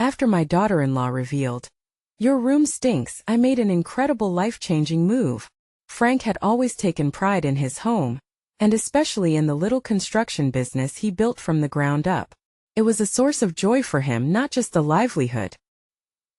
After my daughter-in-law revealed, "Your room stinks," I made an incredible life-changing move. Frank had always taken pride in his home, and especially in the little construction business he built from the ground up. It was a source of joy for him, not just a livelihood.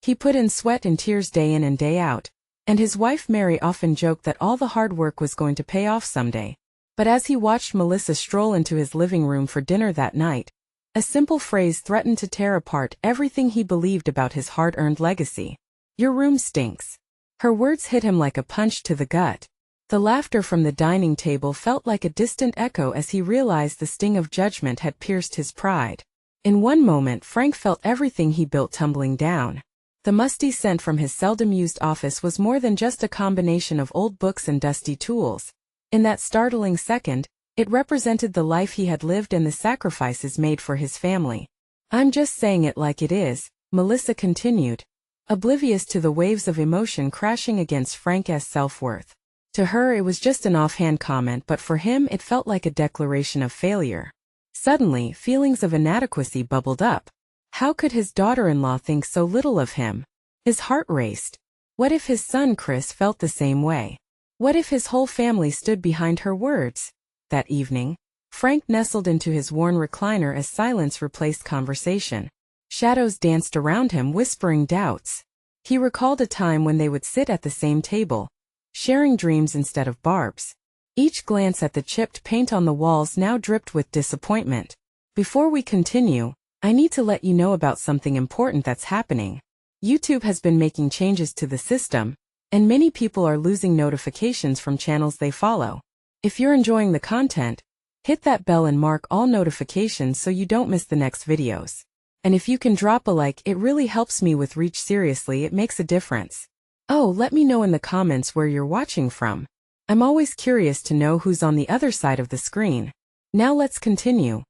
He put in sweat and tears day in and day out, and his wife Mary often joked that all the hard work was going to pay off someday. But as he watched Melissa stroll into his living room for dinner that night, a simple phrase threatened to tear apart everything he believed about his hard-earned legacy. "Your room stinks." Her words hit him like a punch to the gut. The laughter from the dining table felt like a distant echo as he realized the sting of judgment had pierced his pride. In one moment, Frank felt everything he built tumbling down. The musty scent from his seldom-used office was more than just a combination of old books and dusty tools. In that startling second, it represented the life he had lived and the sacrifices made for his family. "I'm just saying it like it is," Melissa continued, oblivious to the waves of emotion crashing against Frank's self-worth. To her it was just an offhand comment, but for him it felt like a declaration of failure. Suddenly, feelings of inadequacy bubbled up. How could his daughter-in-law think so little of him? His heart raced. What if his son Chris felt the same way? What if his whole family stood behind her words? That evening, Frank nestled into his worn recliner as silence replaced conversation. Shadows danced around him, whispering doubts. He recalled a time when they would sit at the same table, sharing dreams instead of barbs. Each glance at the chipped paint on the walls now dripped with disappointment. "Before we continue, I need to let you know about something important that's happening. YouTube has been making changes to the system, and many people are losing notifications from channels they follow. If you're enjoying the content, hit that bell and mark all notifications so you don't miss the next videos. And if you can drop a like, it really helps me with reach. Seriously, it makes a difference. Oh, let me know in the comments where you're watching from. I'm always curious to know who's on the other side of the screen." Now let's continue.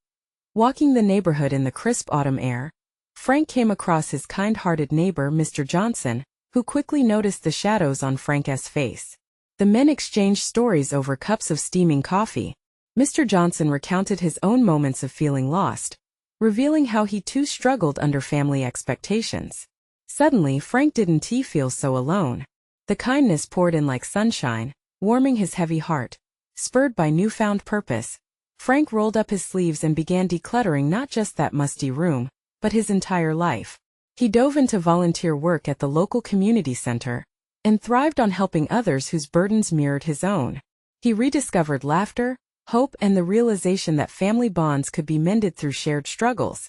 Walking the neighborhood in the crisp autumn air, Frank came across his kind-hearted neighbor, Mr. Johnson, who quickly noticed the shadows on Frank's face. The men exchanged stories over cups of steaming coffee. Mr. Johnson recounted his own moments of feeling lost, revealing how he too struggled under family expectations. Suddenly, Frank didn't feel so alone. The kindness poured in like sunshine, warming his heavy heart. Spurred by newfound purpose, Frank rolled up his sleeves and began decluttering not just that musty room, but his entire life. He dove into volunteer work at the local community center, and thrived on helping others whose burdens mirrored his own. He rediscovered laughter, hope, and the realization that family bonds could be mended through shared struggles.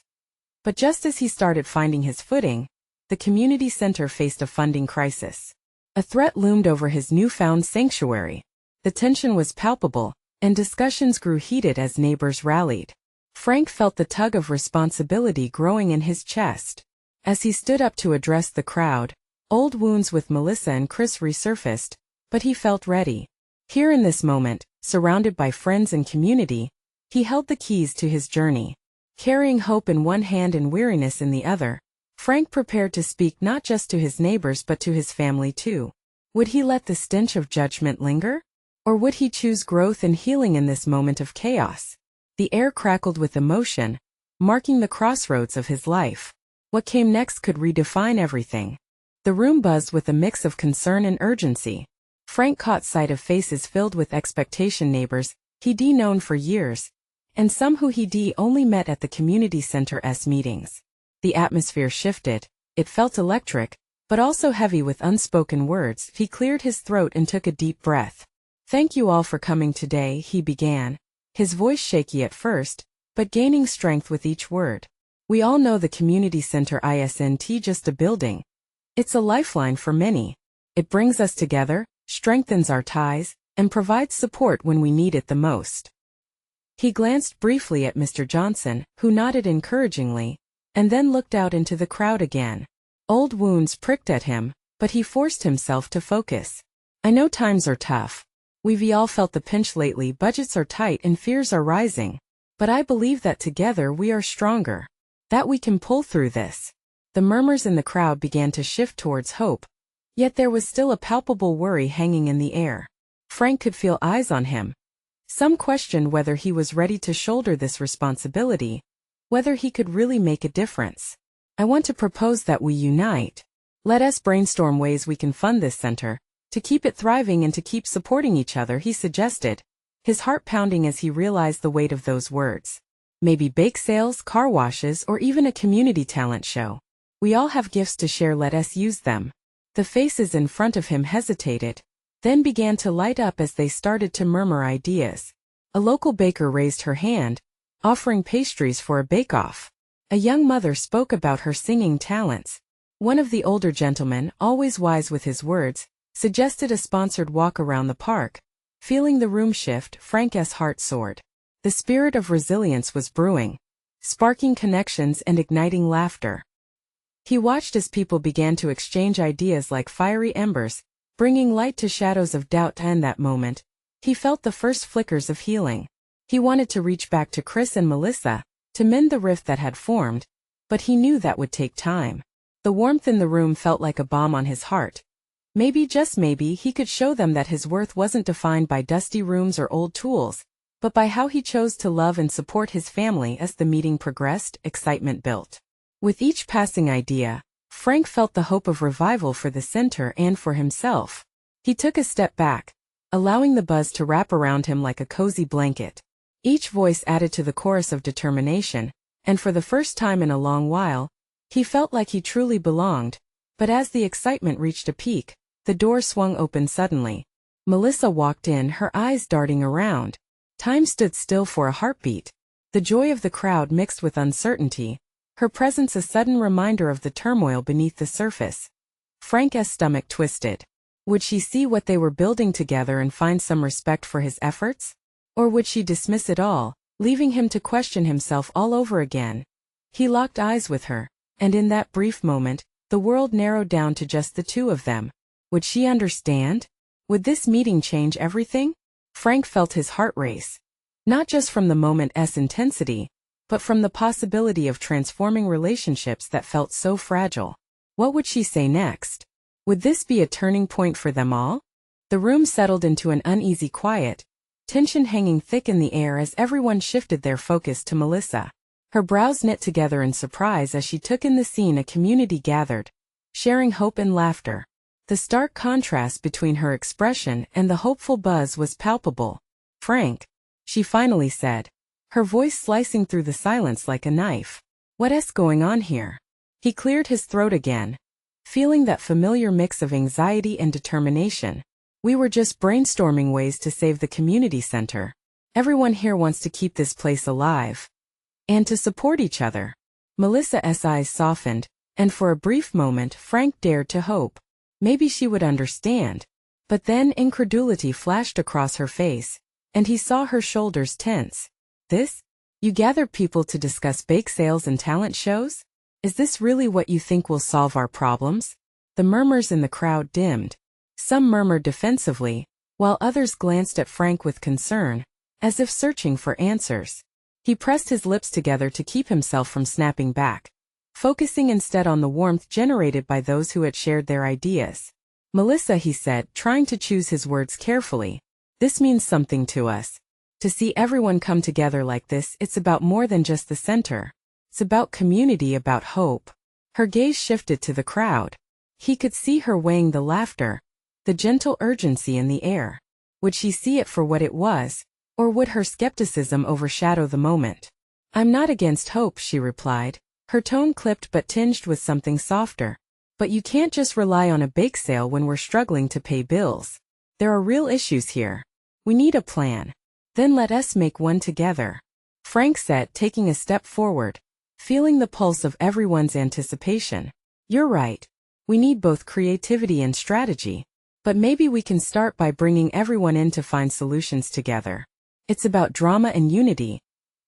But just as he started finding his footing, the community center faced a funding crisis. A threat loomed over his newfound sanctuary. The tension was palpable, and discussions grew heated as neighbors rallied. Frank felt the tug of responsibility growing in his chest. As he stood up to address the crowd, old wounds with Melissa and Chris resurfaced, but he felt ready. Here in this moment, surrounded by friends and community, he held the keys to his journey. Carrying hope in one hand and weariness in the other, Frank prepared to speak not just to his neighbors but to his family too. Would he let the stench of judgment linger? Or would he choose growth and healing in this moment of chaos? The air crackled with emotion, marking the crossroads of his life. What came next could redefine everything. The room buzzed with a mix of concern and urgency. Frank caught sight of faces filled with expectation, neighbors he'd known for years, and some who he'd only met at the community center's meetings. The atmosphere shifted. It felt electric, but also heavy with unspoken words. He cleared his throat and took a deep breath. "Thank you all for coming today," he began, his voice shaky at first, but gaining strength with each word. "We all know the community center isn't just a building. It's a lifeline for many. It brings us together, strengthens our ties, and provides support when we need it the most." He glanced briefly at Mr. Johnson, who nodded encouragingly, and then looked out into the crowd again. Old wounds pricked at him, but he forced himself to focus. "I know times are tough. We've all felt the pinch lately. Budgets are tight and fears are rising. But I believe that together we are stronger. That we can pull through this." The murmurs in the crowd began to shift towards hope, yet there was still a palpable worry hanging in the air. Frank could feel eyes on him. Some questioned whether he was ready to shoulder this responsibility, whether he could really make a difference. I want to propose that we unite. Let us brainstorm ways we can fund this center, to keep it thriving and to keep supporting each other, he suggested, his heart pounding as he realized the weight of those words. Maybe bake sales, car washes, or even a community talent show. We all have gifts to share, let us use them. The faces in front of him hesitated, then began to light up as they started to murmur ideas. A local baker raised her hand, offering pastries for a bake-off. A young mother spoke about her singing talents. One of the older gentlemen, always wise with his words, suggested a sponsored walk around the park. Feeling the room shift, Frank's heart soared. The spirit of resilience was brewing, sparking connections and igniting laughter. He watched as people began to exchange ideas like fiery embers, bringing light to shadows of doubt, and that moment, he felt the first flickers of healing. He wanted to reach back to Chris and Melissa, to mend the rift that had formed, but he knew that would take time. The warmth in the room felt like a balm on his heart. Maybe, just maybe, he could show them that his worth wasn't defined by dusty rooms or old tools, but by how he chose to love and support his family. As the meeting progressed, excitement built. With each passing idea, Frank felt the hope of revival for the center and for himself. He took a step back, allowing the buzz to wrap around him like a cozy blanket. Each voice added to the chorus of determination, and for the first time in a long while, he felt like he truly belonged. But as the excitement reached a peak, the door swung open suddenly. Melissa walked in, her eyes darting around. Time stood still for a heartbeat. The joy of the crowd mixed with uncertainty, her presence a sudden reminder of the turmoil beneath the surface. Frank's stomach twisted. Would she see what they were building together and find some respect for his efforts? Or would she dismiss it all, leaving him to question himself all over again? He locked eyes with her, and in that brief moment, the world narrowed down to just the two of them. Would she understand? Would this meeting change everything? Frank felt his heart race. Not just from the moment's intensity, but from the possibility of transforming relationships that felt so fragile. What would she say next? Would this be a turning point for them all? The room settled into an uneasy quiet, tension hanging thick in the air as everyone shifted their focus to Melissa. Her brows knit together in surprise as she took in the scene. A community gathered, sharing hope and laughter. The stark contrast between her expression and the hopeful buzz was palpable. "Frank," she finally said, her voice slicing through the silence like a knife. "What's going on here?" He cleared his throat again, feeling that familiar mix of anxiety and determination. "We were just brainstorming ways to save the community center. Everyone here wants to keep this place alive. And to support each other." Melissa's eyes softened, and for a brief moment Frank dared to hope. Maybe she would understand. But then incredulity flashed across her face, and he saw her shoulders tense. "This? You gather people to discuss bake sales and talent shows? Is this really what you think will solve our problems?" The murmurs in the crowd dimmed. Some murmured defensively, while others glanced at Frank with concern, as if searching for answers. He pressed his lips together to keep himself from snapping back, focusing instead on the warmth generated by those who had shared their ideas. "Melissa," he said, trying to choose his words carefully, "this means something to us. To see everyone come together like this, it's about more than just the center. It's about community, about hope." Her gaze shifted to the crowd. He could see her weighing the laughter, the gentle urgency in the air. Would she see it for what it was, or would her skepticism overshadow the moment? "I'm not against hope," she replied, her tone clipped but tinged with something softer. "But you can't just rely on a bake sale when we're struggling to pay bills. There are real issues here. We need a plan. Then let us make one together," Frank said, taking a step forward, feeling the pulse of everyone's anticipation. "You're right. We need both creativity and strategy. But maybe we can start by bringing everyone in to find solutions together. It's about drama and unity.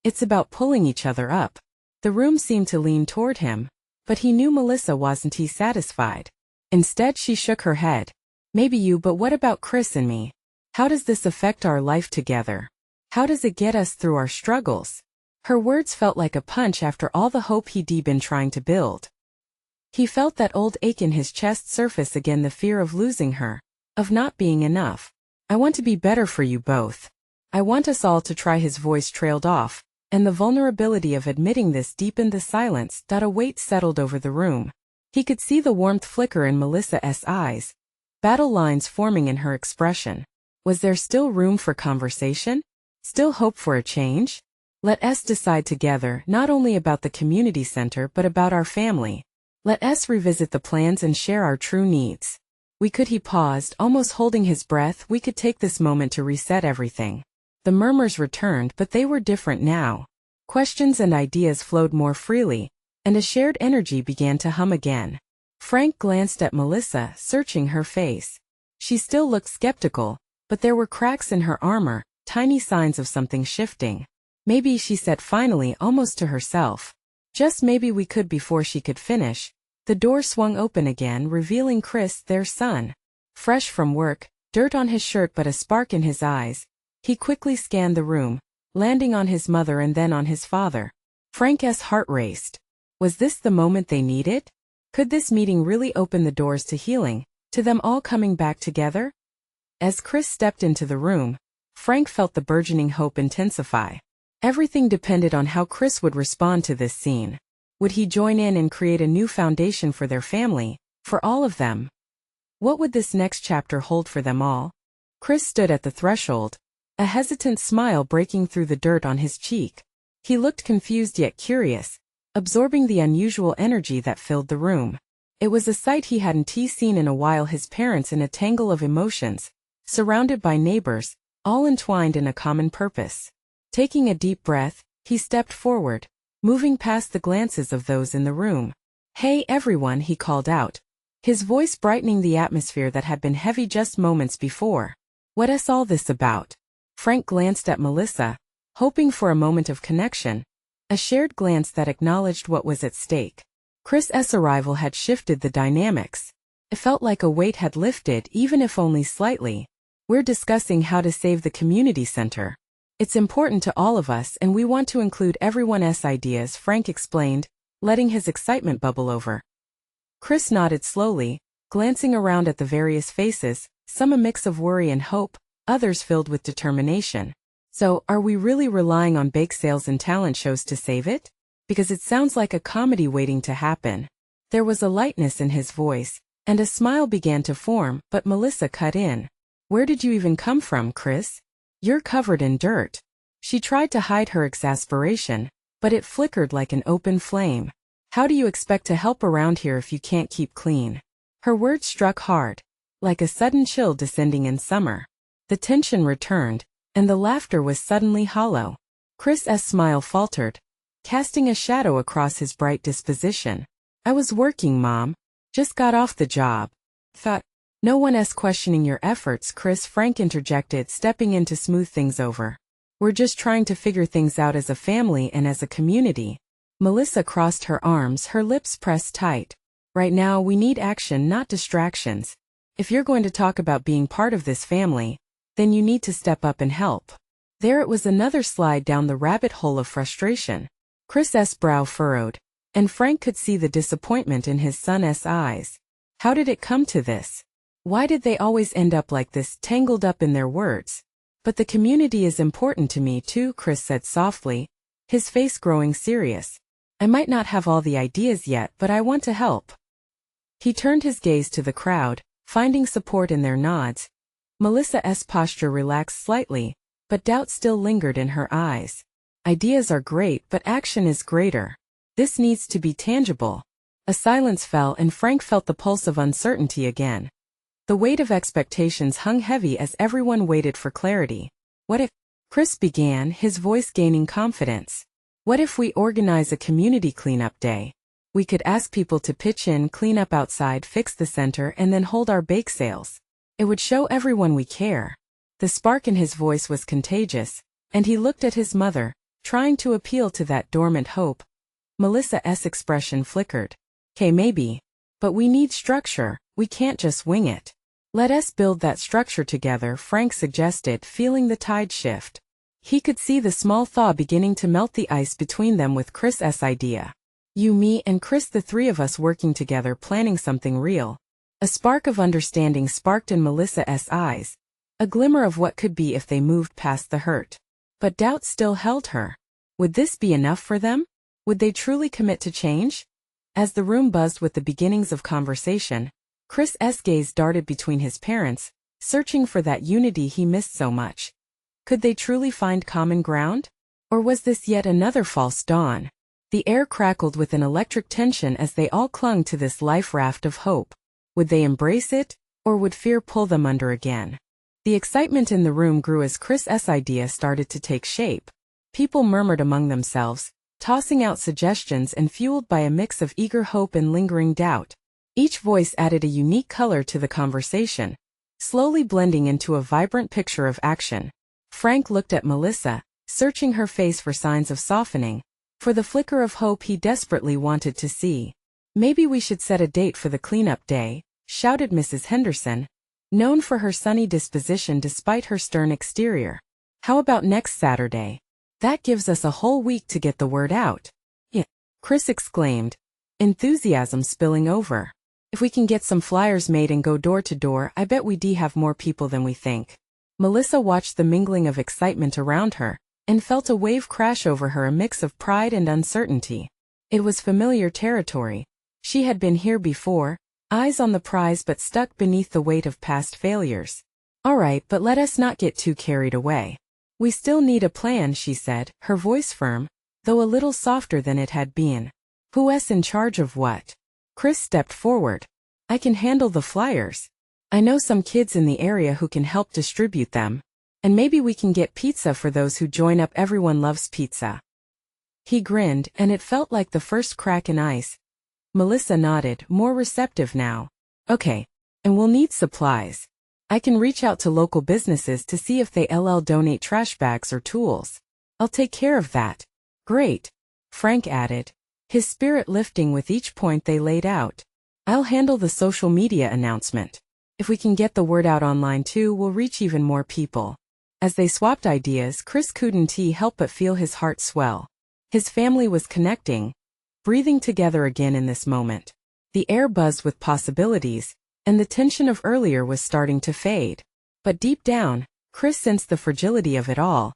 It's about pulling each other up." The room seemed to lean toward him, but he knew Melissa wasn't satisfied. Instead, she shook her head. "Maybe you, but what about Chris and me? How does this affect our life together? How does it get us through our struggles?" Her words felt like a punch after all the hope he'd been trying to build. He felt that old ache in his chest surface again, the fear of losing her, of not being enough. "I want to be better for you both. I want us all to try." His voice trailed off, and the vulnerability of admitting this deepened the silence. A weight settled over the room. He could see the warmth flicker in Melissa's eyes, battle lines forming in her expression. Was there still room for conversation? Still hope for a change? Let us decide together not only about the community center but about our family. Let us revisit the plans and share our true needs. He paused, almost holding his breath. We could take this moment to reset everything. The murmurs returned, but they were different now. Questions and ideas flowed more freely, and a shared energy began to hum again. Frank glanced at Melissa, searching her face. She still looked skeptical, but there were cracks in her armor, tiny signs of something shifting. Maybe, she said finally, almost to herself. Just maybe we could. Before she could finish, the door swung open again, revealing Chris, their son. Fresh from work, dirt on his shirt but a spark in his eyes, he quickly scanned the room, landing on his mother and then on his father. Frank's heart raced. Was this the moment they needed? Could this meeting really open the doors to healing, to them all coming back together? As Chris stepped into the room, Frank felt the burgeoning hope intensify. Everything depended on how Chris would respond to this scene. Would he join in and create a new foundation for their family, for all of them? What would this next chapter hold for them all? Chris stood at the threshold, a hesitant smile breaking through the dirt on his cheek. He looked confused yet curious, absorbing the unusual energy that filled the room. It was a sight he hadn't seen in a while, his parents in a tangle of emotions, surrounded by neighbors, all entwined in a common purpose. Taking a deep breath, he stepped forward, moving past the glances of those in the room. "Hey everyone," he called out, his voice brightening the atmosphere that had been heavy just moments before. "What's all this about?" Frank glanced at Melissa, hoping for a moment of connection, a shared glance that acknowledged what was at stake. Chris's arrival had shifted the dynamics. It felt like a weight had lifted, even if only slightly. "We're discussing how to save the community center. It's important to all of us and we want to include everyone's ideas," Frank explained, letting his excitement bubble over. Chris nodded slowly, glancing around at the various faces, some a mix of worry and hope, others filled with determination. "So, are we really relying on bake sales and talent shows to save it? Because it sounds like a comedy waiting to happen." There was a lightness in his voice, and a smile began to form, but Melissa cut in. "Where did you even come from, Chris? You're covered in dirt." She tried to hide her exasperation, but it flickered like an open flame. "How do you expect to help around here if you can't keep clean?" Her words struck hard, like a sudden chill descending in summer. The tension returned, and the laughter was suddenly hollow. Chris's smile faltered, casting a shadow across his bright disposition. "I was working, Mom. Just got off the job. Thought, no one's questioning your efforts, Chris," Frank interjected, stepping in to smooth things over. "We're just trying to figure things out as a family and as a community." Melissa crossed her arms, her lips pressed tight. "Right now we need action, not distractions. If you're going to talk about being part of this family, then you need to step up and help." There it was, another slide down the rabbit hole of frustration. Chris's brow furrowed, and Frank could see the disappointment in his son's eyes. How did it come to this? Why did they always end up like this, tangled up in their words? "But the community is important to me too," Chris said softly, his face growing serious. "I might not have all the ideas yet, but I want to help." He turned his gaze to the crowd, finding support in their nods. Melissa's posture relaxed slightly, but doubt still lingered in her eyes. "Ideas are great, but action is greater. This needs to be tangible." A silence fell and Frank felt the pulse of uncertainty again. The weight of expectations hung heavy as everyone waited for clarity. "What if," Chris began, his voice gaining confidence. "What if we organize a community cleanup day? We could ask people to pitch in, clean up outside, fix the center, and then hold our bake sales. It would show everyone we care." The spark in his voice was contagious, and he looked at his mother, trying to appeal to that dormant hope. Melissa's expression flickered. "Okay, maybe. But we need structure, we can't just wing it." "Let us build that structure together," Frank suggested, feeling the tide shift. He could see the small thaw beginning to melt the ice between them with Chris's idea. "You, me, and Chris, the three of us working together, planning something real." A spark of understanding sparked in Melissa's eyes, a glimmer of what could be if they moved past the hurt. But doubt still held her. Would this be enough for them? Would they truly commit to change? As the room buzzed with the beginnings of conversation, Chris's gaze darted between his parents, searching for that unity he missed so much. Could they truly find common ground? Or was this yet another false dawn? The air crackled with an electric tension as they all clung to this life raft of hope. Would they embrace it, or would fear pull them under again? The excitement in the room grew as Chris's idea started to take shape. People murmured among themselves, tossing out suggestions and fueled by a mix of eager hope and lingering doubt. Each voice added a unique color to the conversation, slowly blending into a vibrant picture of action. Frank looked at Melissa, searching her face for signs of softening, for the flicker of hope he desperately wanted to see. "Maybe we should set a date for the cleanup day," shouted Mrs. Henderson, known for her sunny disposition despite her stern exterior. "How about next Saturday? That gives us a whole week to get the word out." "Yeah," Chris exclaimed, enthusiasm spilling over. "If we can get some flyers made and go door to door, I bet we'd have more people than we think." Melissa watched the mingling of excitement around her, and felt a wave crash over her, a mix of pride and uncertainty. It was familiar territory. She had been here before, eyes on the prize but stuck beneath the weight of past failures. "All right, but let us not get too carried away. We still need a plan," she said, her voice firm, though a little softer than it had been. "Who's in charge of what?" Chris stepped forward. "I can handle the flyers. I know some kids in the area who can help distribute them. And maybe we can get pizza for those who join up. Everyone loves pizza." He grinned, and it felt like the first crack in ice. Melissa nodded, more receptive now. "Okay. And we'll need supplies. I can reach out to local businesses to see if they'll donate trash bags or tools. I'll take care of that." "Great," Frank added, his spirit lifting with each point they laid out. "I'll handle the social media announcement. If we can get the word out online too, we'll reach even more people." As they swapped ideas, Chris couldn't help but feel his heart swell. His family was connecting, breathing together again in this moment. The air buzzed with possibilities, and the tension of earlier was starting to fade. But deep down, Chris sensed the fragility of it all,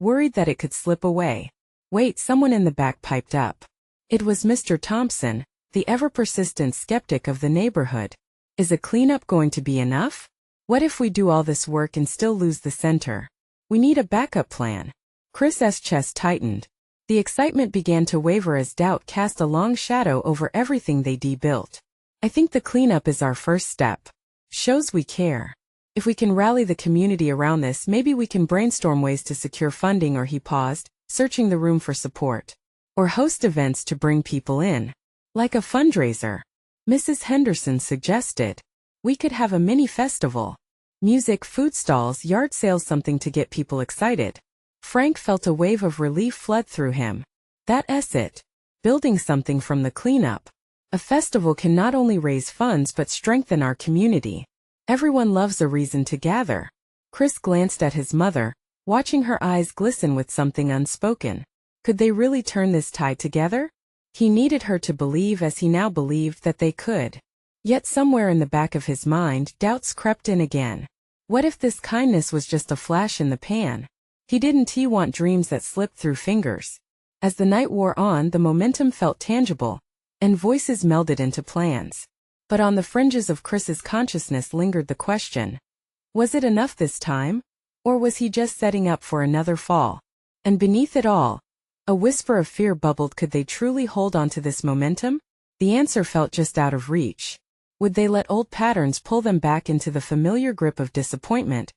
worried that it could slip away. "Wait," someone in the back piped up. It was Mr. Thompson, the ever-persistent skeptic of the neighborhood. "Is a cleanup going to be enough? What if we do all this work and still lose the center? We need a backup plan." Chris's chest tightened. The excitement began to waver as doubt cast a long shadow over everything they built. "I think the cleanup is our first step. Shows we care. If we can rally the community around this, maybe we can brainstorm ways to secure funding." Or he paused, searching the room for support. "Or host events to bring people in. Like a fundraiser," Mrs. Henderson suggested. "We could have a mini festival. Music, food stalls, yard sales, something to get people excited." Frank felt a wave of relief flood through him. That's it. Building something from the cleanup. A festival can not only raise funds but strengthen our community. Everyone loves a reason to gather. Chris glanced at his mother, watching her eyes glisten with something unspoken. Could they really turn this tide together? He needed her to believe, as he now believed, that they could. Yet somewhere in the back of his mind, doubts crept in again. What if this kindness was just a flash in the pan? He didn't want dreams that slipped through fingers. As the night wore on, the momentum felt tangible, and voices melded into plans. But on the fringes of Chris's consciousness lingered the question. Was it enough this time? Or was he just setting up for another fall? And beneath it all, a whisper of fear bubbled. Could they truly hold on to this momentum? The answer felt just out of reach. Would they let old patterns pull them back into the familiar grip of disappointment?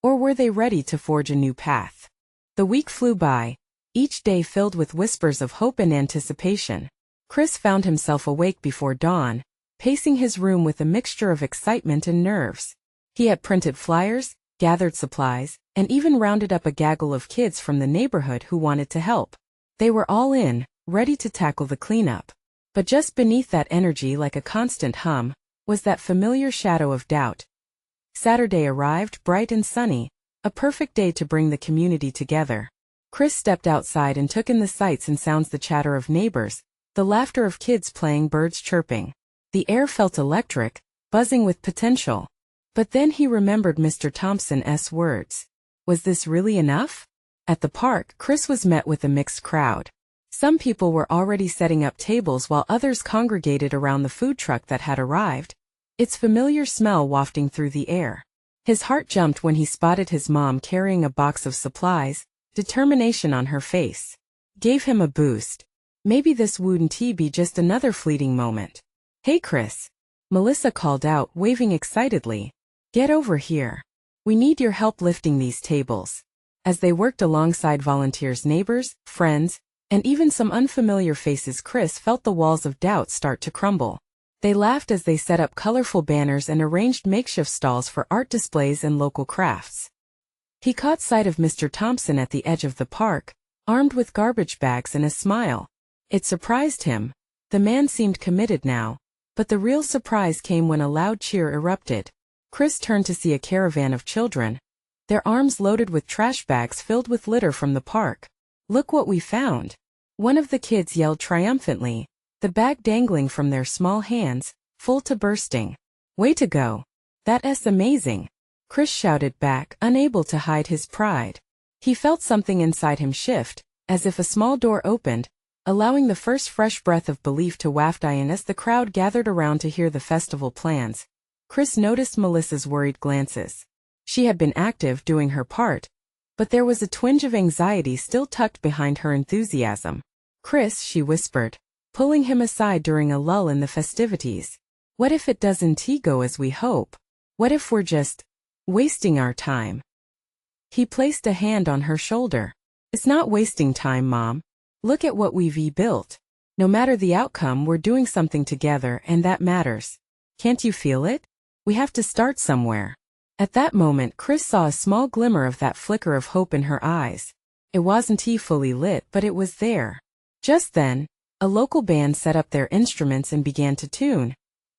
Or were they ready to forge a new path? The week flew by, each day filled with whispers of hope and anticipation. Chris found himself awake before dawn, pacing his room with a mixture of excitement and nerves. He had printed flyers, gathered supplies, and even rounded up a gaggle of kids from the neighborhood who wanted to help. They were all in, ready to tackle the cleanup. But just beneath that energy, like a constant hum, was that familiar shadow of doubt. Saturday arrived, bright and sunny, a perfect day to bring the community together. Chris stepped outside and took in the sights and sounds, the chatter of neighbors, the laughter of kids playing, birds chirping. The air felt electric, buzzing with potential. But then he remembered Mr. Thompson's words. Was this really enough? At the park, Chris was met with a mixed crowd. Some people were already setting up tables while others congregated around the food truck that had arrived, its familiar smell wafting through the air. His heart jumped when he spotted his mom carrying a box of supplies, determination on her face. Gave him a boost. Maybe this wouldn't be just another fleeting moment. "Hey Chris," Melissa called out, waving excitedly. "Get over here. We need your help lifting these tables." As they worked alongside volunteers, neighbors, friends, and even some unfamiliar faces, Chris felt the walls of doubt start to crumble. They laughed as they set up colorful banners and arranged makeshift stalls for art displays and local crafts. He caught sight of Mr. Thompson at the edge of the park, armed with garbage bags and a smile. It surprised him. The man seemed committed now, but the real surprise came when a loud cheer erupted. Chris turned to see a caravan of children, their arms loaded with trash bags filled with litter from the park. "Look what we found!" One of the kids yelled triumphantly, the bag dangling from their small hands, full to bursting. "Way to go! That's amazing!" Chris shouted back, unable to hide his pride. He felt something inside him shift, as if a small door opened, allowing the first fresh breath of belief to waft in as the crowd gathered around to hear the festival plans. Chris noticed Melissa's worried glances. She had been active, doing her part, but there was a twinge of anxiety still tucked behind her enthusiasm. "Chris," she whispered, pulling him aside during a lull in the festivities. "What if it doesn't go as we hope? What if we're just wasting our time?" He placed a hand on her shoulder. "It's not wasting time, Mom. Look at what we've built. No matter the outcome, we're doing something together, and that matters. Can't you feel it? We have to start somewhere." At that moment, Chris saw a small glimmer of that flicker of hope in her eyes. It wasn't fully lit, but it was there. Just then, a local band set up their instruments and began to tune,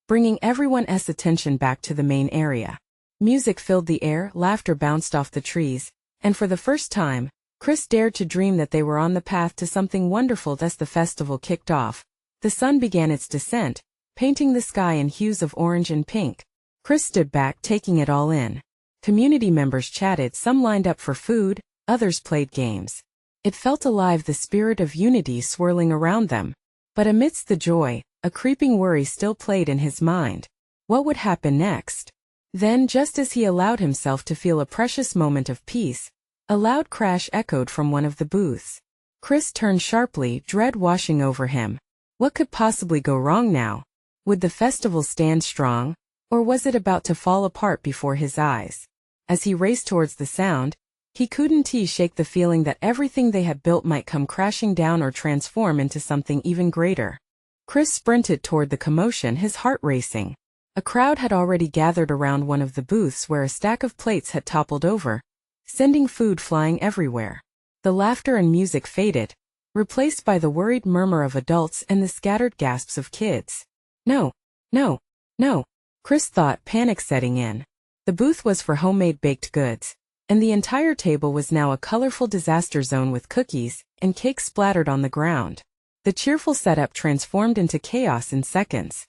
bringing everyone's attention back to the main area. Music filled the air, laughter bounced off the trees, and for the first time, Chris dared to dream that they were on the path to something wonderful. As the festival kicked off, the sun began its descent, painting the sky in hues of orange and pink. Chris stood back, taking it all in. Community members chatted, some lined up for food, others played games. It felt alive, the spirit of unity swirling around them. But amidst the joy, a creeping worry still played in his mind. What would happen next? Then, just as he allowed himself to feel a precious moment of peace, a loud crash echoed from one of the booths. Chris turned sharply, dread washing over him. What could possibly go wrong now? Would the festival stand strong, or was it about to fall apart before his eyes? As he raced towards the sound, he couldn't shake the feeling that everything they had built might come crashing down or transform into something even greater. Chris sprinted toward the commotion, his heart racing. A crowd had already gathered around one of the booths where a stack of plates had toppled over, sending food flying everywhere. The laughter and music faded, replaced by the worried murmur of adults and the scattered gasps of kids. "No, no, no," Chris thought, panic setting in. The booth was for homemade baked goods, and the entire table was now a colorful disaster zone with cookies and cake splattered on the ground. The cheerful setup transformed into chaos in seconds.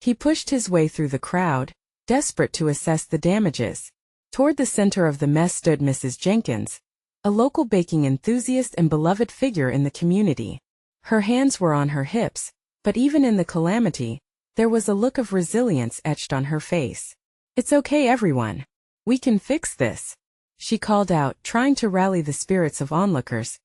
He pushed his way through the crowd, desperate to assess the damages. Toward the center of the mess stood Mrs. Jenkins, a local baking enthusiast and beloved figure in the community. Her hands were on her hips, but even in the calamity, there was a look of resilience etched on her face. "It's okay, everyone. We can fix this," she called out, trying to rally the spirits of onlookers.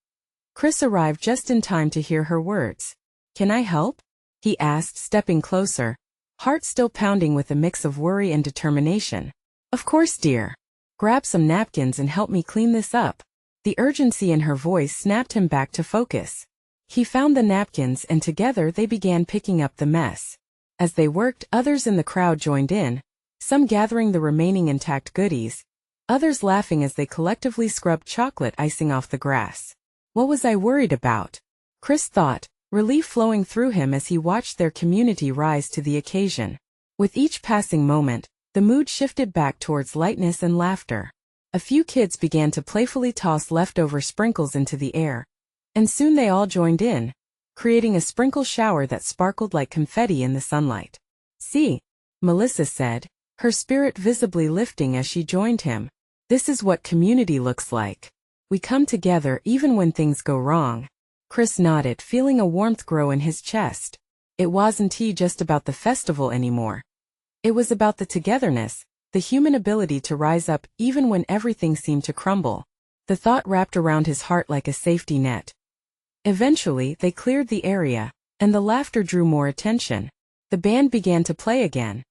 Chris arrived just in time to hear her words. "Can I help?" he asked, stepping closer, heart still pounding with a mix of worry and determination. "Of course, dear. Grab some napkins and help me clean this up." The urgency in her voice snapped him back to focus. He found the napkins and together they began picking up the mess. As they worked, others in the crowd joined in, some gathering the remaining intact goodies, others laughing as they collectively scrubbed chocolate icing off the grass. What was I worried about? Chris thought, relief flowing through him as he watched their community rise to the occasion. With each passing moment, the mood shifted back towards lightness and laughter. A few kids began to playfully toss leftover sprinkles into the air, and soon they all joined in, creating a sprinkle shower that sparkled like confetti in the sunlight. "See," Melissa said, her spirit visibly lifting as she joined him. "This is what community looks like." We come together even when things go wrong. Chris nodded, feeling a warmth grow in his chest. It wasn't just about the festival anymore. It was about the togetherness, the human ability to rise up even when everything seemed to crumble. The thought wrapped around his heart like a safety net. Eventually, they cleared the area, and the laughter drew more attention. The band began to play again.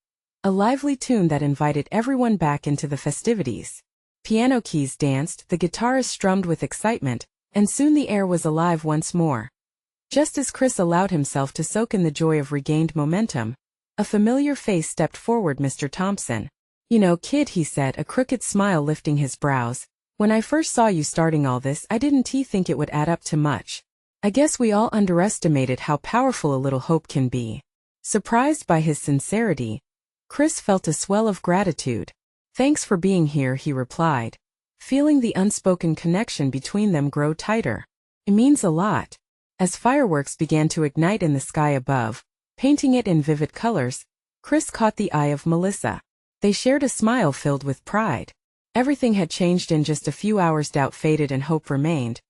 A lively tune that invited everyone back into the festivities. Piano keys danced, the guitarist strummed with excitement, and soon the air was alive once more. Just as Chris allowed himself to soak in the joy of regained momentum, a familiar face stepped forward. Mr. Thompson. "You know, kid," he said, a crooked smile lifting his brows. "When I first saw you starting all this, I didn't think it would add up to much. I guess we all underestimated how powerful a little hope can be." Surprised by his sincerity, Chris felt a swell of gratitude. "Thanks for being here," he replied, feeling the unspoken connection between them grow tighter. "It means a lot." As fireworks began to ignite in the sky above, painting it in vivid colors, Chris caught the eye of Melissa. They shared a smile filled with pride. Everything had changed in just a few hours. Doubt faded and hope remained.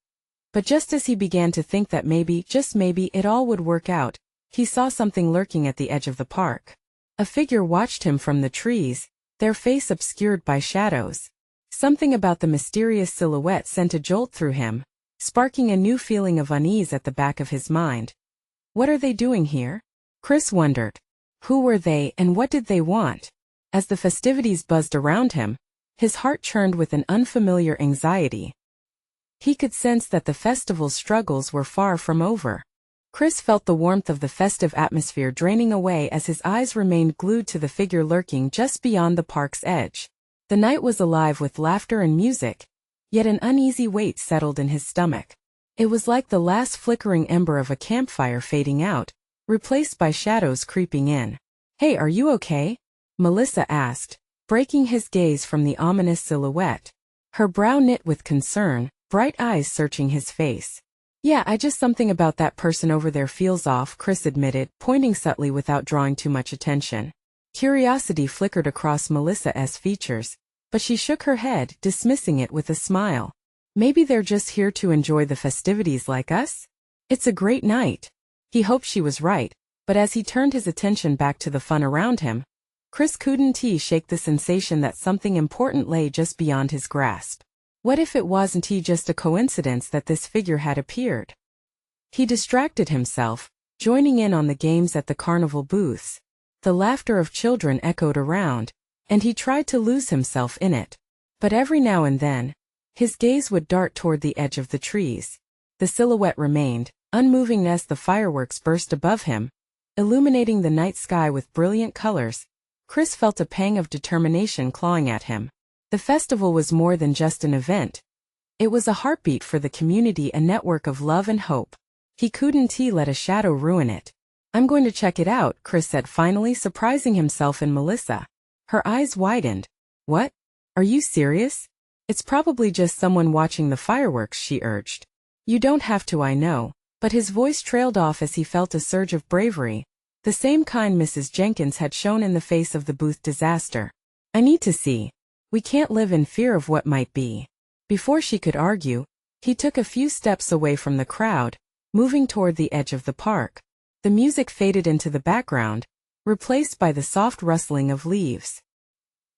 But just as he began to think that maybe, just maybe, it all would work out, he saw something lurking at the edge of the park. A figure watched him from the trees, their face obscured by shadows. Something about the mysterious silhouette sent a jolt through him, sparking a new feeling of unease at the back of his mind. What are they doing here? Chris wondered. Who were they and what did they want? As the festivities buzzed around him, his heart churned with an unfamiliar anxiety. He could sense that the festival's struggles were far from over. Chris felt the warmth of the festive atmosphere draining away as his eyes remained glued to the figure lurking just beyond the park's edge. The night was alive with laughter and music, yet an uneasy weight settled in his stomach. It was like the last flickering ember of a campfire fading out, replaced by shadows creeping in. "Hey, are you okay?" Melissa asked, breaking his gaze from the ominous silhouette. Her brow knit with concern, bright eyes searching his face. "Yeah, something about that person over there feels off," Chris admitted, pointing subtly without drawing too much attention. Curiosity flickered across Melissa's features, but she shook her head, dismissing it with a smile. "Maybe they're just here to enjoy the festivities like us? It's a great night." He hoped she was right, but as he turned his attention back to the fun around him, Chris couldn't shake the sensation that something important lay just beyond his grasp. What if it wasn't just a coincidence that this figure had appeared? He distracted himself, joining in on the games at the carnival booths. The laughter of children echoed around, and he tried to lose himself in it. But every now and then, his gaze would dart toward the edge of the trees. The silhouette remained, unmoving as the fireworks burst above him, illuminating the night sky with brilliant colors. Chris felt a pang of determination clawing at him. The festival was more than just an event. It was a heartbeat for the community, a network of love and hope. He couldn't let a shadow ruin it. "I'm going to check it out," Chris said, finally surprising himself in Melissa. Her eyes widened. "What? Are you serious?" "It's probably just someone watching the fireworks," she urged. "You don't have to, I know." But his voice trailed off as he felt a surge of bravery, the same kind Mrs. Jenkins had shown in the face of the booth disaster. "I need to see. We can't live in fear of what might be." Before she could argue, he took a few steps away from the crowd, moving toward the edge of the park. The music faded into the background, replaced by the soft rustling of leaves.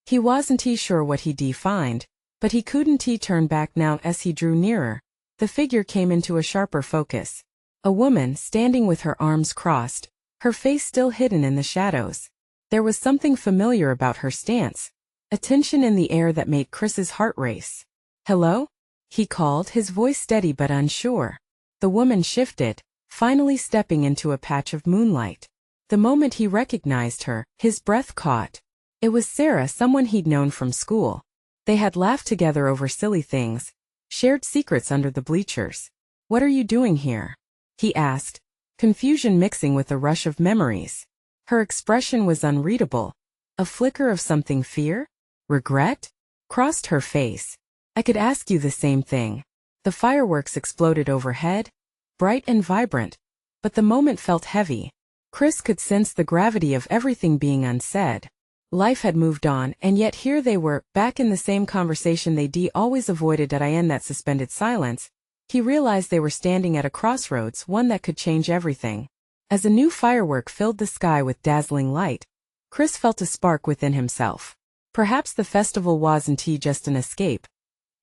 He wasn't sure what he'd find, but he couldn't turn back now. As he drew nearer, the figure came into a sharper focus. A woman standing with her arms crossed, her face still hidden in the shadows. There was something familiar about her stance, a tension in the air that made Chris's heart race. "Hello?" he called, his voice steady but unsure. The woman shifted, finally stepping into a patch of moonlight. The moment he recognized her, his breath caught. It was Sarah, someone he'd known from school. They had laughed together over silly things, shared secrets under the bleachers. "What are you doing here?" he asked, confusion mixing with a rush of memories. Her expression was unreadable. A flicker of something, fear? Regret? Crossed her face. "I could ask you the same thing." The fireworks exploded overhead, bright and vibrant, but the moment felt heavy. Chris could sense the gravity of everything being unsaid. Life had moved on, and yet here they were, back in the same conversation they'd always avoided at in that suspended silence. He realized they were standing at a crossroads, one that could change everything. As a new firework filled the sky with dazzling light, Chris felt a spark within himself. Perhaps the festival wasn't just an escape.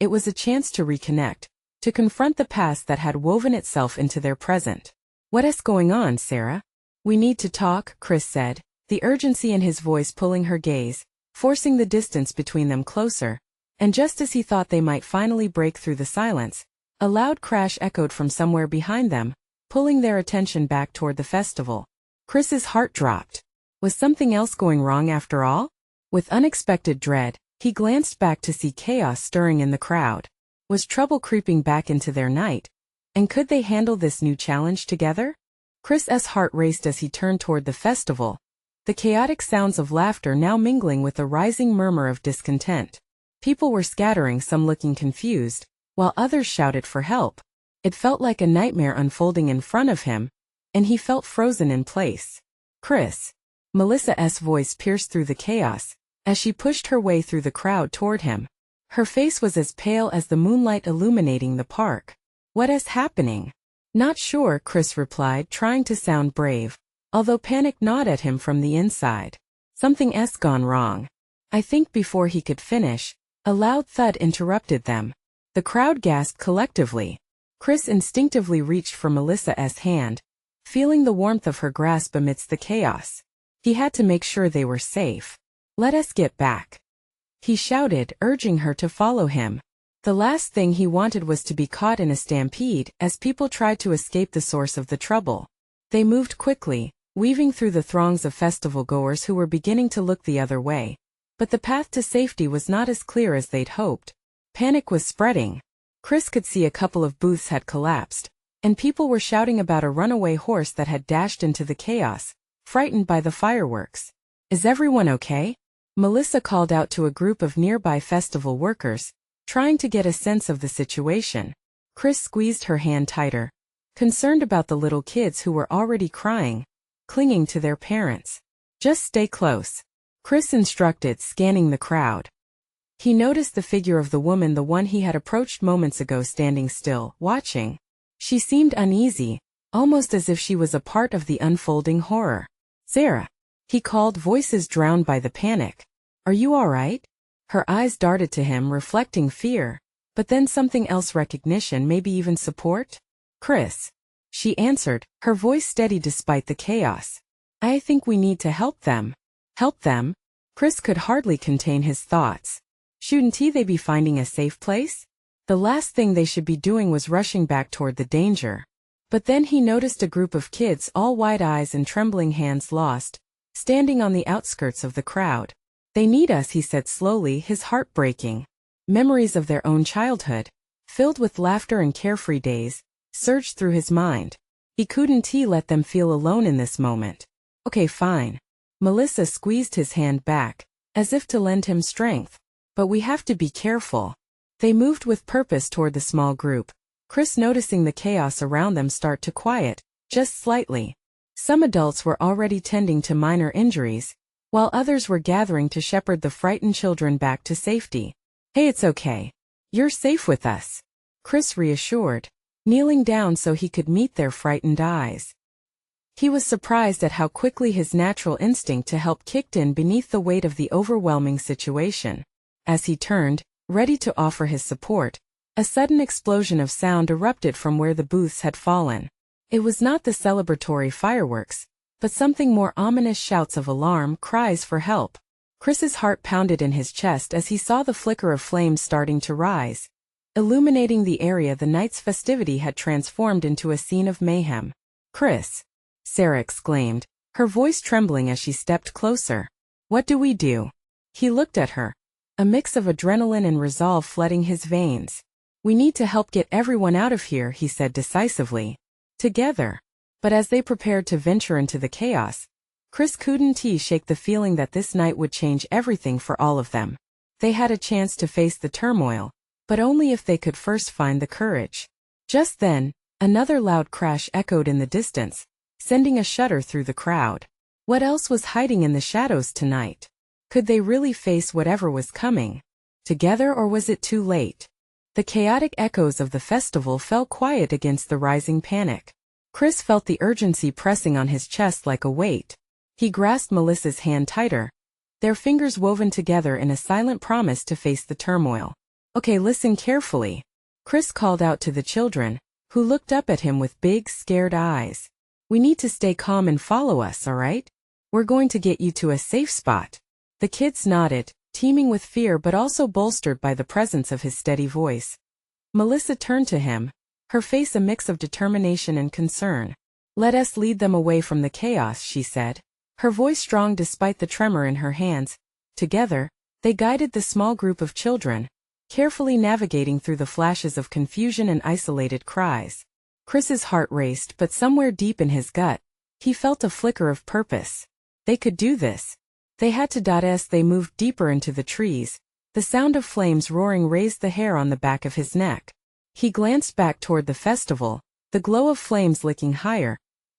It was a chance to reconnect, to confront the past that had woven itself into their present. "What is going on, Sarah?" "We need to talk," Chris said, the urgency in his voice pulling her gaze, forcing the distance between them closer. And just as he thought they might finally break through the silence, a loud crash echoed from somewhere behind them, pulling their attention back toward the festival. Chris's heart dropped. Was something else going wrong after all? With unexpected dread, he glanced back to see chaos stirring in the crowd. Was trouble creeping back into their night? And could they handle this new challenge together? Chris's heart raced as he turned toward the festival, the chaotic sounds of laughter now mingling with a rising murmur of discontent. People were scattering, some looking confused, while others shouted for help. It felt like a nightmare unfolding in front of him, and he felt frozen in place. "Chris." Melissa's voice pierced through the chaos, as she pushed her way through the crowd toward him. Her face was as pale as the moonlight illuminating the park. "What is happening?" "Not sure," Chris replied, trying to sound brave, although panic gnawed at him from the inside. "Something's gone wrong." I think before he could finish, a loud thud interrupted them. The crowd gasped collectively. Chris instinctively reached for Melissa's hand, feeling the warmth of her grasp amidst the chaos. He had to make sure they were safe. "Let us get back," he shouted, urging her to follow him. The last thing he wanted was to be caught in a stampede as people tried to escape the source of the trouble. They moved quickly, weaving through the throngs of festival-goers who were beginning to look the other way. But the path to safety was not as clear as they'd hoped. Panic was spreading. Chris could see a couple of booths had collapsed, and people were shouting about a runaway horse that had dashed into the chaos, frightened by the fireworks. "Is everyone okay?" Melissa called out to a group of nearby festival workers, trying to get a sense of the situation. Chris squeezed her hand tighter, concerned about the little kids who were already crying, clinging to their parents. "Just stay close," Chris instructed, scanning the crowd. He noticed the figure of the woman, the one he had approached moments ago, standing still, watching. She seemed uneasy, almost as if she was a part of the unfolding horror. "Sarah," he called, voices drowned by the panic. "Are you all right?" Her eyes darted to him, reflecting fear, but then something else, recognition, maybe even support. "Chris," she answered, her voice steady despite the chaos. "I think we need to help them." "Help them?" Chris could hardly contain his thoughts. Shouldn't they be finding a safe place? The last thing they should be doing was rushing back toward the danger. But then he noticed a group of kids, all wide eyes and trembling hands, lost, standing on the outskirts of the crowd. "They need us," he said slowly, his heart breaking. Memories of their own childhood, filled with laughter and carefree days, surged through his mind. He couldn't let them feel alone in this moment. "Okay, fine." Melissa squeezed his hand back, as if to lend him strength. "But we have to be careful." They moved with purpose toward the small group, Chris noticing the chaos around them start to quiet, just slightly. Some adults were already tending to minor injuries, while others were gathering to shepherd the frightened children back to safety. "Hey, it's okay. You're safe with us," Chris reassured, kneeling down so he could meet their frightened eyes. He was surprised at how quickly his natural instinct to help kicked in beneath the weight of the overwhelming situation. As he turned, ready to offer his support, a sudden explosion of sound erupted from where the booths had fallen. It was not the celebratory fireworks, but something more ominous, shouts of alarm, cries for help. Chris's heart pounded in his chest as he saw the flicker of flames starting to rise, illuminating the area. The night's festivity had transformed into a scene of mayhem. "Chris," Sarah exclaimed, her voice trembling as she stepped closer. "What do we do?" He looked at her, a mix of adrenaline and resolve flooding his veins. "We need to help get everyone out of here," he said decisively. "Together." But as they prepared to venture into the chaos, Chris couldn't shake the feeling that this night would change everything for all of them. They had a chance to face the turmoil, but only if they could first find the courage. Just then, another loud crash echoed in the distance, sending a shudder through the crowd. What else was hiding in the shadows tonight? Could they really face whatever was coming? Together, or was it too late? The chaotic echoes of the festival fell quiet against the rising panic. Chris felt the urgency pressing on his chest like a weight. He grasped Melissa's hand tighter, their fingers woven together in a silent promise to face the turmoil. Okay, listen carefully. Chris called out to the children, who looked up at him with big, scared eyes. We need to stay calm and follow us, all right? We're going to get you to a safe spot. The kids nodded, teeming with fear but also bolstered by the presence of his steady voice. Melissa turned to him, her face a mix of determination and concern. Let us lead them away from the chaos, she said, her voice strong despite the tremor in her hands. Together, they guided the small group of children, carefully navigating through the flashes of confusion and isolated cries. Chris's heart raced, but somewhere deep in his gut, he felt a flicker of purpose. They could do this. They had to. As they moved deeper into the trees, the sound of flames roaring raised the hair on the back of his neck. He glanced back toward the festival, the glow of flames licking higher,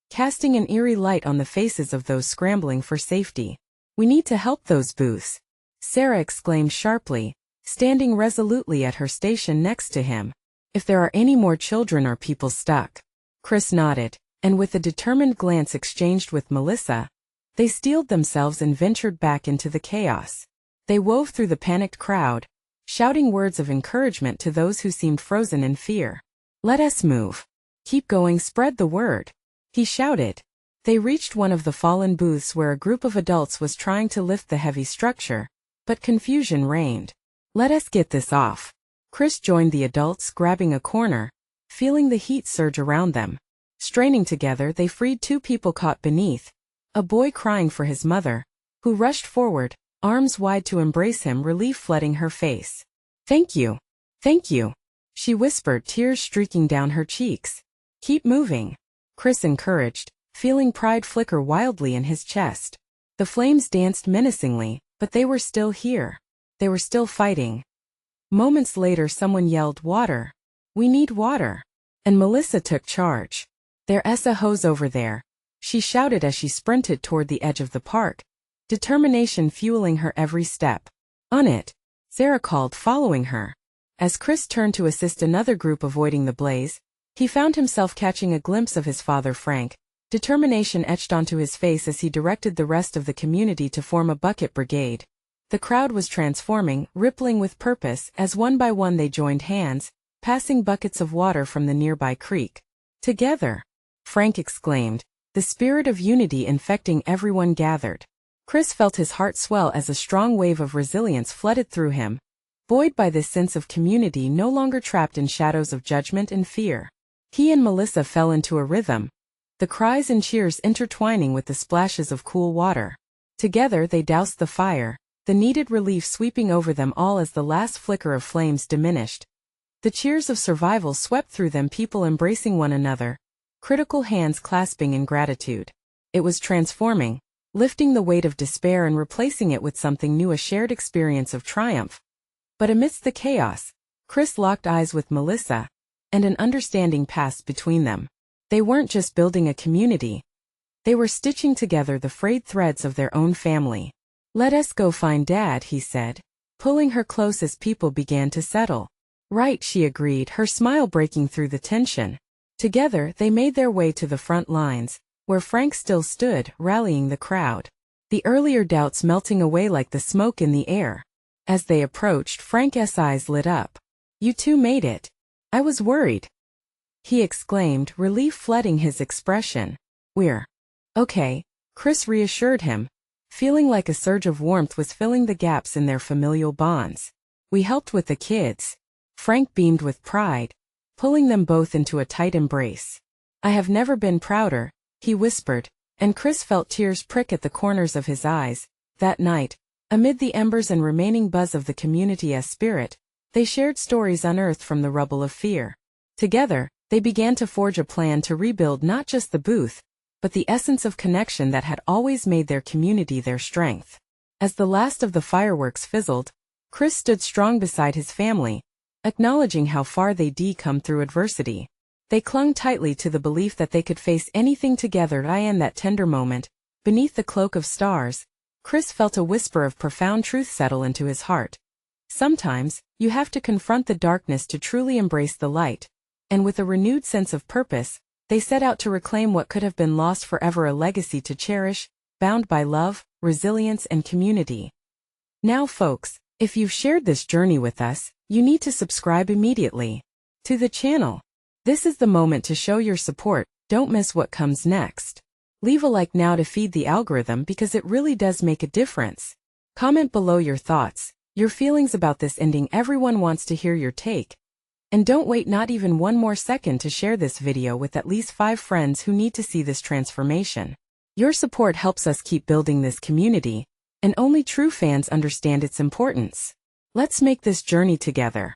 casting an eerie light on the faces of those scrambling for safety. We need to help those booths, Sarah exclaimed sharply, standing resolutely at her station next to him. If there are any more children or people stuck. Chris nodded, and with a determined glance exchanged with Melissa, they steeled themselves and ventured back into the chaos. They wove through the panicked crowd, shouting words of encouragement to those who seemed frozen in fear. Let us move. Keep going, spread the word, he shouted. They reached one of the fallen booths where a group of adults was trying to lift the heavy structure, but confusion reigned. Let us get this off. Chris joined the adults, grabbing a corner, feeling the heat surge around them. Straining together, they freed two people caught beneath, a boy crying for his mother, who rushed forward, arms wide to embrace him, relief flooding her face. Thank you. Thank you, she whispered, tears streaking down her cheeks. Keep moving, Chris encouraged, feeling pride flicker wildly in his chest. The flames danced menacingly, but they were still here. They were still fighting. Moments later, someone yelled, "Water! We need water!" And Melissa took charge. There's a hose over there, she shouted as she sprinted toward the edge of the park, determination fueling her every step. On it, Sarah called, following her. As Chris turned to assist another group avoiding the blaze, he found himself catching a glimpse of his father Frank, determination etched onto his face as he directed the rest of the community to form a bucket brigade. The crowd was transforming, rippling with purpose, as one by one they joined hands, passing buckets of water from the nearby creek. Together, Frank exclaimed, the spirit of unity infecting everyone gathered. Chris felt his heart swell as a strong wave of resilience flooded through him, buoyed by this sense of community, no longer trapped in shadows of judgment and fear. He and Melissa fell into a rhythm, the cries and cheers intertwining with the splashes of cool water. Together they doused the fire, the needed relief sweeping over them all as the last flicker of flames diminished. The cheers of survival swept through them, people embracing one another, critical hands clasping in gratitude. It was transforming, lifting the weight of despair and replacing it with something new, a shared experience of triumph. But amidst the chaos, Chris locked eyes with Melissa, and an understanding passed between them. They weren't just building a community. They were stitching together the frayed threads of their own family. Let us go find Dad, he said, pulling her close as people began to settle. Right, she agreed, her smile breaking through the tension. Together, they made their way to the front lines, where Frank still stood, rallying the crowd. The earlier doubts melting away like the smoke in the air. As they approached, Frank's eyes lit up. You two made it. I was worried, he exclaimed, relief flooding his expression. We're okay, Chris reassured him, feeling like a surge of warmth was filling the gaps in their familial bonds. We helped with the kids. Frank beamed with pride, pulling them both into a tight embrace. I have never been prouder, he whispered, and Chris felt tears prick at the corners of his eyes. That night, amid the embers and remaining buzz of the community's spirit, they shared stories unearthed from the rubble of fear. Together, they began to forge a plan to rebuild not just the booth, but the essence of connection that had always made their community their strength. As the last of the fireworks fizzled, Chris stood strong beside his family, acknowledging how far they'd come through adversity. They clung tightly to the belief that they could face anything together. In that tender moment, beneath the cloak of stars, Chris felt a whisper of profound truth settle into his heart. Sometimes, you have to confront the darkness to truly embrace the light. And with a renewed sense of purpose, they set out to reclaim what could have been lost forever, a legacy to cherish, bound by love, resilience, and community. Now folks, if you've shared this journey with us, you need to subscribe immediately to the channel. This is the moment to show your support. Don't miss what comes next. Leave a like now to feed the algorithm because it really does make a difference. Comment below your thoughts, your feelings about this ending. Everyone wants to hear your take. And don't wait not even one more second to share this video with at least 5 friends who need to see this transformation. Your support helps us keep building this community, and only true fans understand its importance. Let's make this journey together.